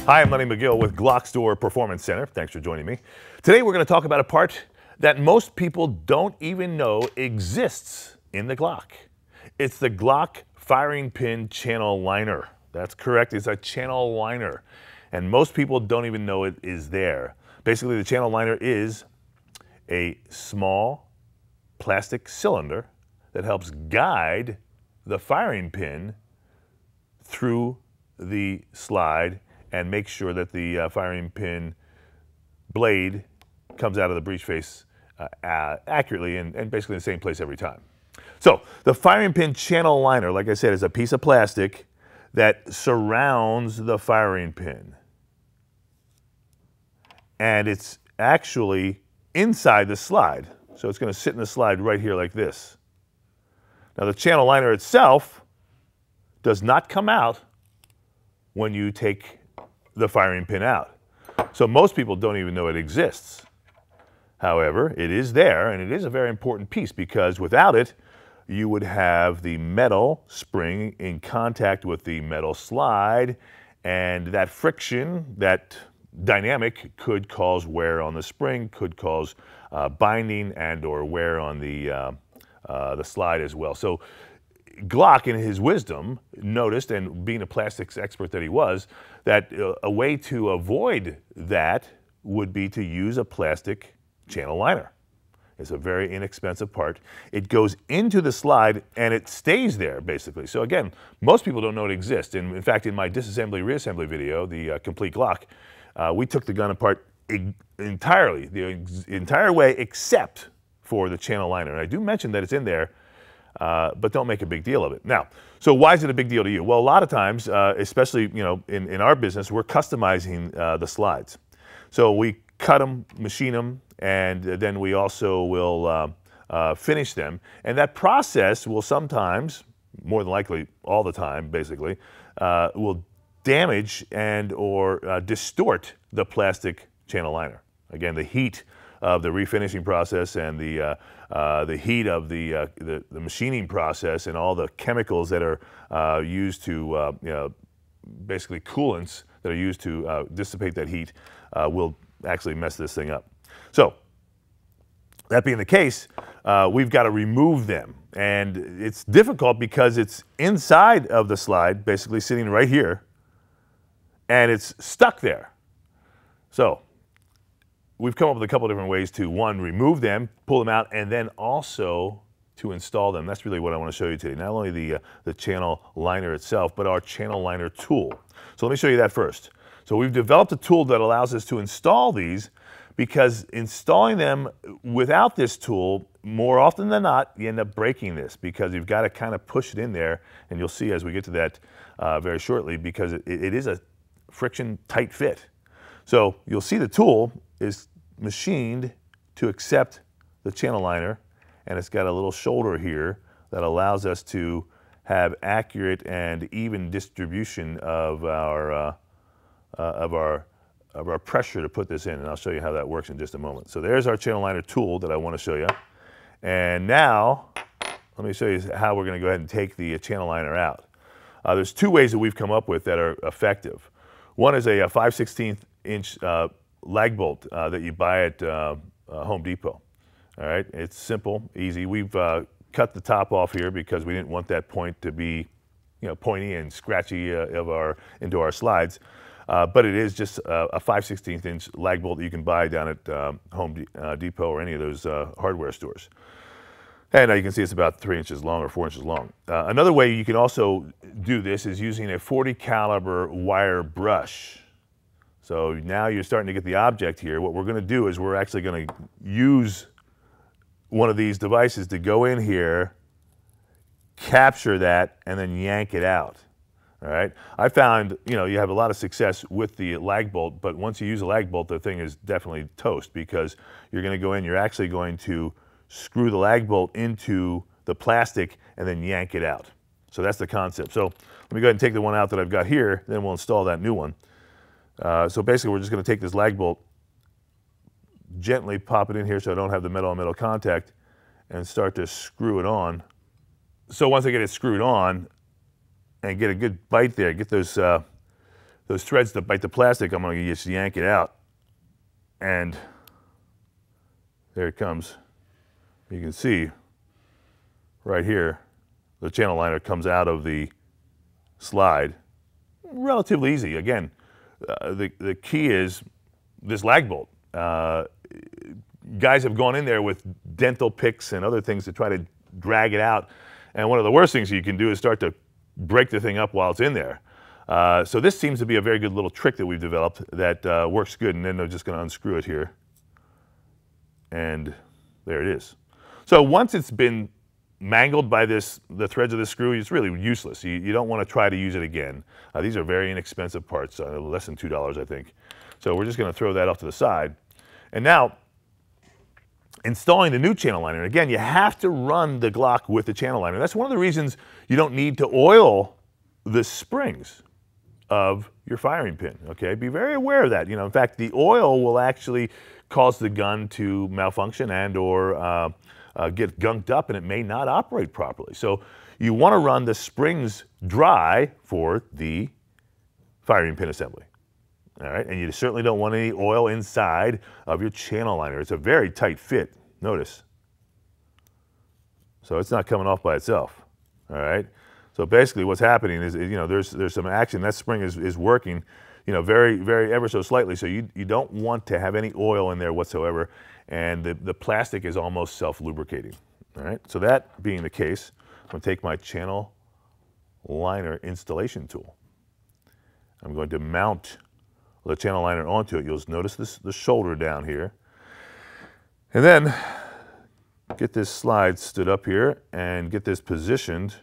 Hi, I'm Lenny McGill with Glock Store Performance Center. Thanks for joining me. Today we're going to talk about a part that most people don't even know exists in the Glock. It's the Glock firing pin channel liner. That's correct, it's a channel liner. And most people don't even know it is there. Basically, the channel liner is a small plastic cylinder that helps guide the firing pin through the slide and make sure that the firing pin blade comes out of the breech face accurately and basically in the same place every time. So the firing pin channel liner, like I said, is a piece of plastic that surrounds the firing pin. And it's actually inside the slide. So it's going to sit in the slide right here like this. Now the channel liner itself does not come out when you take the firing pin out. So most people don't even know it exists. However, it is there, and it is a very important piece because without it, you would have the metal spring in contact with the metal slide, and that friction, that dynamic could cause wear on the spring, could cause binding and or wear on the slide as well. So Glock, in his wisdom, noticed, and being a plastics expert that he was, that a way to avoid that would be to use a plastic channel liner. It's a very inexpensive part. It goes into the slide and it stays there, basically. So again, most people don't know it exists. And in fact, in my disassembly reassembly video, the Complete Glock, we took the gun apart entirely, the entire way except for the channel liner. And I do mention that it's in there, but don't make a big deal of it. Now, so why is it a big deal to you? Well, a lot of times, especially in our business, we're customizing the slides. So we cut them, machine them, and then we also will finish them. And that process will sometimes, more than likely all the time, basically, will damage and or distort the plastic channel liner. Again, the heat of the refinishing process and the heat of the machining process and all the chemicals that are used to, basically coolants that are used to dissipate that heat will actually mess this thing up. So that being the case, we've got to remove them. And it's difficult because it's inside of the slide, basically sitting right here, and it's stuck there. So we've come up with a couple different ways to, one, remove them, pull them out, and then also to install them. That's really what I want to show you today. Not only the channel liner itself, but our channel liner tool. So let me show you that first. So we've developed a tool that allows us to install these, because installing them without this tool, more often than not, you end up breaking this because you've got to kind of push it in there, and you'll see as we get to that very shortly, because it is a friction tight fit. So you'll see the tool is machined to accept the channel liner, and it's got a little shoulder here that allows us to have accurate and even distribution of our pressure to put this in, and I'll show you how that works in just a moment. So there's our channel liner tool that I want to show you. And now, let me show you how we're going to go ahead and take the channel liner out. There's two ways that we've come up with that are effective. One is a 5/16 inch lag bolt that you buy at Home Depot. All right, it's simple, easy. We've cut the top off here because we didn't want that point to be, pointy and scratchy into our slides. But it is just a 5/16 inch lag bolt that you can buy down at Home Depot or any of those hardware stores. And now you can see it's about 3 inches long or 4 inches long. Another way you can also do this is using a 40 caliber wire brush. So now you're starting to get the object here. What we're going to do is we're actually going to use one of these devices to go in here, capture that, and then yank it out. All right. I found, you have a lot of success with the lag bolt, but once you use a lag bolt, the thing is definitely toast, because you're going to go in, you're actually going to screw the lag bolt into the plastic and then yank it out. So that's the concept. So let me go ahead and take the one out that I've got here, then we'll install that new one. So basically we're just going to take this lag bolt, gently pop it in here so I don't have the metal on metal contact, and start to screw it on. So once I get it screwed on and get a good bite there, get those those threads that bite the plastic, I'm going to just yank it out. And there it comes. You can see right here, the channel liner comes out of the slide. Relatively easy. Again, the key is this lag bolt. Guys have gone in there with dental picks and other things to try to drag it out. And one of the worst things you can do is start to break the thing up while it's in there. So this seems to be a very good little trick that we've developed that works good. And then they're just going to unscrew it here. And there it is. So once it's been mangled by the threads of the screw, it's really useless. You don't want to try to use it again. These are very inexpensive parts, less than $2, I think. So we're just going to throw that off to the side. And now, installing the new channel liner. Again, you have to run the Glock with the channel liner. That's one of the reasons you don't need to oil the springs of your firing pin, okay? Be very aware of that. In fact, the oil will actually cause the gun to malfunction and or get gunked up, and it may not operate properly. So you want to run the springs dry for the firing pin assembly. All right, and you certainly don't want any oil inside of your channel liner. It's a very tight fit, notice. So it's not coming off by itself, all right? So basically what's happening is, there's some action. That spring is working, very ever so slightly. So you don't want to have any oil in there whatsoever. And the plastic is almost self-lubricating, all right? So that being the case, I'm going to take my channel liner installation tool. I'm going to mount the channel liner onto it. You'll notice the shoulder down here. And then get this slide stood up here and get this positioned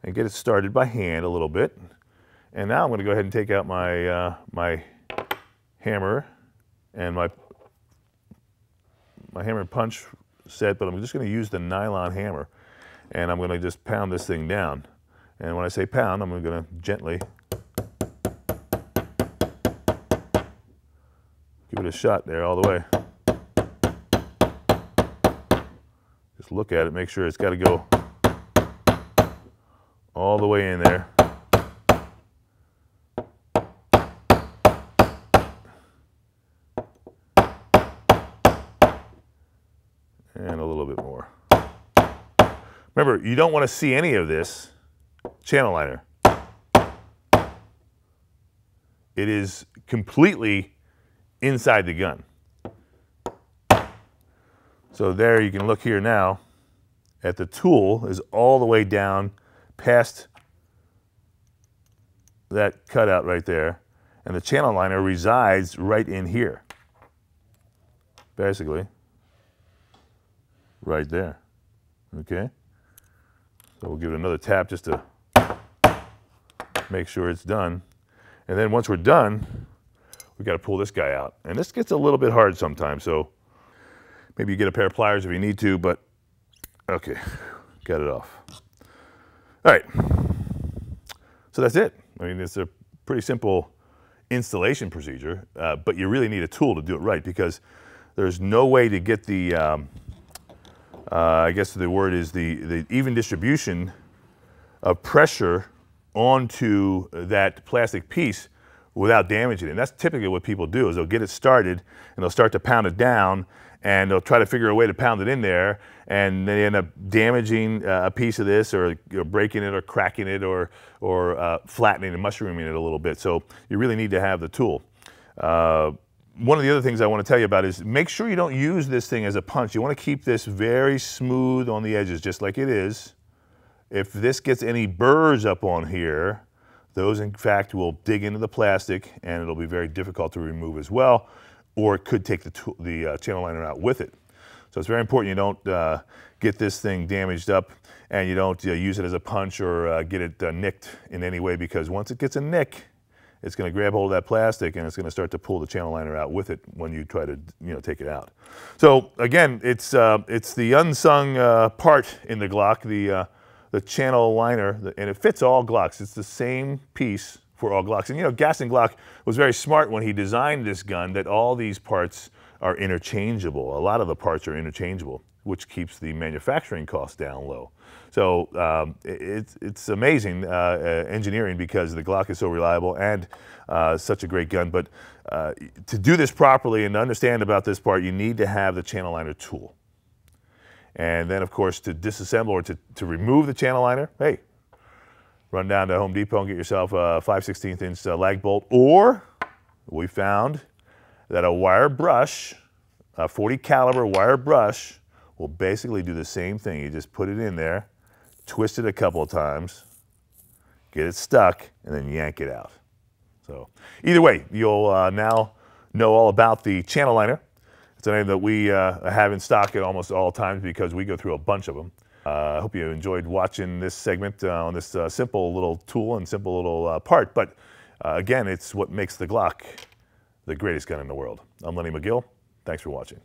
and get it started by hand a little bit. And now I'm going to go ahead and take out my, my hammer and my hammer and punch set, but I'm just going to use the nylon hammer. And I'm going to just pound this thing down. And when I say pound, I'm going to gently give it a shot there all the way. Just look at it, make sure it's got to go all the way in there. And a little bit more. Remember, you don't want to see any of this channel liner. It is completely inside the gun. So there you can look here now at the tool is all the way down past that cutout right there, and the channel liner resides right in here. Basically, right there, okay? So we'll give it another tap just to make sure it's done. And then once we're done, we've got to pull this guy out. And this gets a little bit hard sometimes, so maybe you get a pair of pliers if you need to, but okay, got it off. All right, so that's it. I mean, it's a pretty simple installation procedure, but you really need a tool to do it right because there's no way to get the, I guess the word is the even distribution of pressure onto that plastic piece without damaging it. And that's typically what people do is they'll get it started and they'll start to pound it down and they'll try to figure a way to pound it in there, and they end up damaging a piece of this, or breaking it, or cracking it, or flattening and mushrooming it a little bit. So you really need to have the tool. One of the other things I want to tell you about is make sure you don't use this thing as a punch. You want to keep this very smooth on the edges, just like it is. If this gets any burrs up on here, those in fact will dig into the plastic and it'll be very difficult to remove as well, or it could take the channel liner out with it. So it's very important you don't get this thing damaged up and you don't use it as a punch or get it nicked in any way, because once it gets a nick, it's going to grab hold of that plastic and it's going to start to pull the channel liner out with it when you try to take it out. So again, it's the unsung part in the Glock, the channel liner, and it fits all Glocks. It's the same piece for all Glocks. And Gaston Glock was very smart when he designed this gun that all these parts are interchangeable. A lot of the parts are interchangeable, which keeps the manufacturing costs down low. So it's amazing engineering, because the Glock is so reliable and such a great gun. But to do this properly and to understand about this part, you need to have the channel liner tool. And then, of course, to disassemble or to remove the channel liner, hey, run down to Home Depot and get yourself a 5/16 inch lag bolt. Or we found that a wire brush, a 40 caliber wire brush, will basically do the same thing. You just put it in there, twist it a couple of times, get it stuck, and then yank it out. So either way, you'll now know all about the channel liner. It's an item that we have in stock at almost all times because we go through a bunch of them. I hope you enjoyed watching this segment on this simple little tool and simple little part. But again, it's what makes the Glock the greatest gun in the world. I'm Lenny McGill. Thanks for watching.